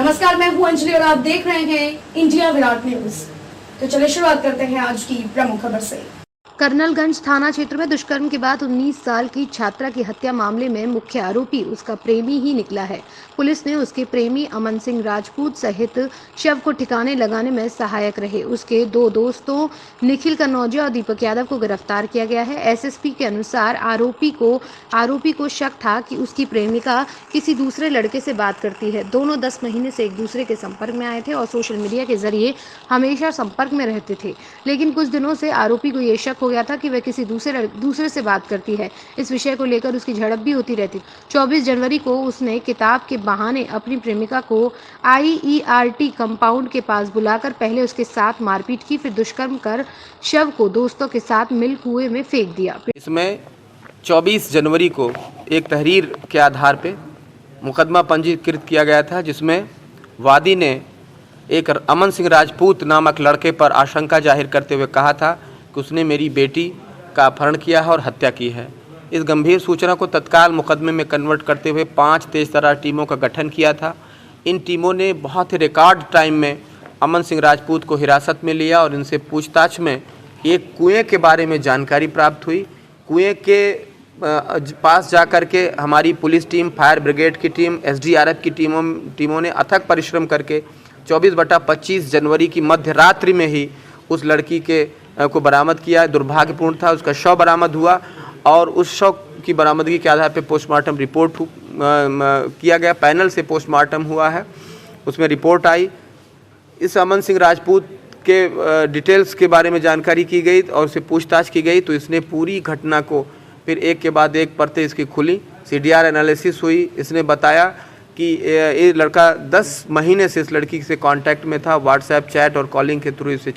नमस्कार, मैं हूं अंजलि और आप देख रहे हैं इंडिया विराट न्यूज। तो चलिए शुरुआत करते हैं आज की प्रमुख खबर से। कर्नलगंज थाना क्षेत्र में दुष्कर्म के बाद 19 साल की छात्रा की हत्या मामले में मुख्य आरोपी उसका प्रेमी ही निकला है। पुलिस ने उसके प्रेमी अमन सिंह राजपूत सहित शव को ठिकाने लगाने में सहायक रहे उसके दो दोस्तों निखिल कन्नौजिया और दीपक यादव को गिरफ्तार किया गया है। एसएसपी के अनुसार आरोपी को शक था कि उसकी प्रेमिका किसी दूसरे लड़के से बात करती है। दोनों 10 महीने से एक दूसरे के संपर्क में आए थे और सोशल मीडिया के जरिए हमेशा संपर्क में रहते थे, लेकिन कुछ दिनों से आरोपी को ये शक हो गया था कि वह किसी दूसरे से बात करती है। इस विषय को लेकर उसकी झड़प भी होती रहती। 24 जनवरी को उसने किताब के बहाने अपनी प्रेमिका को IERT कंपाउंड के पास बुलाकर पहले उसके साथ मारपीट की, फिर दुष्कर्म कर शव को दोस्तों के साथ मिल कुएं में फेंक दिया। इसमें 24 जनवरी को एक तहरीर के आधार पे मुकदमा पंजीकृत किया गया था, जिसमें वादी ने एक अमन सिंह राजपूत नामक लड़के पर आशंका जाहिर करते हुए कहा था कि उसने मेरी बेटी का अपहरण किया है और हत्या की है। इस गंभीर सूचना को तत्काल मुकदमे में कन्वर्ट करते हुए 5 तेजतर्रार टीमों का गठन किया था। इन टीमों ने बहुत ही रिकॉर्ड टाइम में अमन सिंह राजपूत को हिरासत में लिया और इनसे पूछताछ में एक कुएं के बारे में जानकारी प्राप्त हुई। कुएं के पास जाकर के हमारी पुलिस टीम, फायर ब्रिगेड की टीम, SDRF की टीमों ने अथक परिश्रम करके 24/25 जनवरी की मध्य रात्रि में ही उस लड़की को बरामद किया। दुर्भाग्यपूर्ण था, उसका शव बरामद हुआ और उस शव की बरामदगी के आधार पर पोस्टमार्टम रिपोर्ट किया गया। पैनल से पोस्टमार्टम हुआ है, उसमें रिपोर्ट आई। इस अमन सिंह राजपूत के डिटेल्स के बारे में जानकारी की गई और उससे पूछताछ की गई, तो इसने पूरी घटना को फिर एक के बाद एक परतें इसकी खुली, CDR एनालिसिस हुई। इसने बताया कि ये लड़का 10 महीने से इस लड़की से कांटेक्ट में था, व्हाट्सएप चैट और कॉलिंग के थ्रू इससे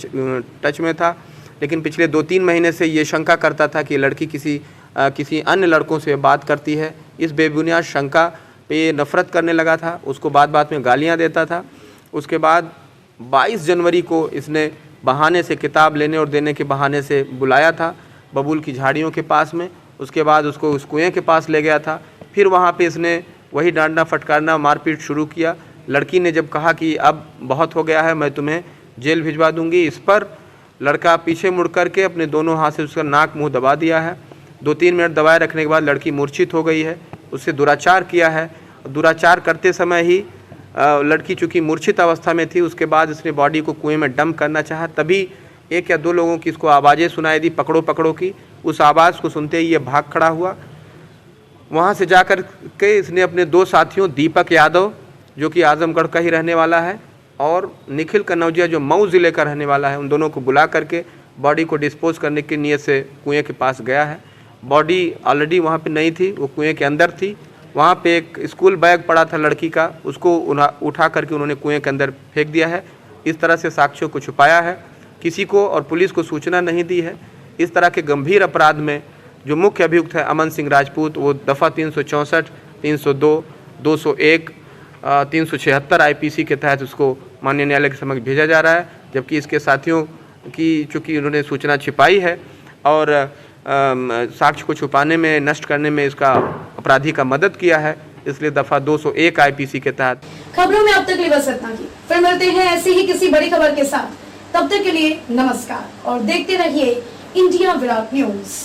टच में था, लेकिन पिछले 2-3 महीने से ये शंका करता था कि लड़की किसी अन्य लड़कों से बात करती है। इस बेबुनियाद शंका पे ये नफरत करने लगा था, उसको बात में गालियाँ देता था। उसके बाद 22 जनवरी को इसने बहाने से किताब लेने और देने के बहाने से बुलाया था बबूल की झाड़ियों के पास में। उसके बाद उसको उस कुएं के पास ले गया था। फिर वहाँ पे इसने वही डांटना फटकारना मारपीट शुरू किया। लड़की ने जब कहा कि अब बहुत हो गया है, मैं तुम्हें जेल भिजवा दूंगी, इस पर लड़का पीछे मुड़ करके अपने दोनों हाथ से उसका नाक मुंह दबा दिया है। 2-3 मिनट दबाए रखने के बाद लड़की मूर्छित हो गई है। उससे दुराचार किया है। दुराचार करते समय ही लड़की चूँकि मूर्छित अवस्था में थी, उसके बाद इसने बॉडी को कुएं में डंप करना चाहा। तभी 1 या 2 लोगों की इसको आवाज़ें सुनाई दी, पकड़ो पकड़ो की। उस आवाज़ को सुनते ही ये भाग खड़ा हुआ। वहाँ से जाकर के इसने अपने 2 साथियों दीपक यादव, जो कि आजमगढ़ का ही रहने वाला है, और निखिल कन्नौजिया, जो मऊ ज़िले का रहने वाला है, उन दोनों को बुला करके बॉडी को डिस्पोज करने की नीयत से कुएं के पास गया है। बॉडी ऑलरेडी वहाँ पे नहीं थी, वो कुएं के अंदर थी। वहाँ पे एक स्कूल बैग पड़ा था लड़की का, उसको उठा करके उन्होंने कुएं के अंदर फेंक दिया है। इस तरह से साक्ष्यों को छुपाया है, किसी को और पुलिस को सूचना नहीं दी है। इस तरह के गंभीर अपराध में जो मुख्य अभियुक्त है अमन सिंह राजपूत, वो दफ़ा 364, 302, 201, 376 IPC के तहत उसको माननीय न्यायालय के समक्ष भेजा जा रहा है। जबकि इसके साथियों की चूँकि उन्होंने सूचना छिपाई है और साक्ष्य को छुपाने में, नष्ट करने में इसका अपराधी का मदद किया है, इसलिए दफ़ा 201 IPC के तहत। खबरों में अब तक लिए बस इतना ही। फिर मिलते हैं ऐसी ही किसी बड़ी खबर के साथ। तब तक के लिए नमस्कार और देखते रहिए इंडिया विराट न्यूज।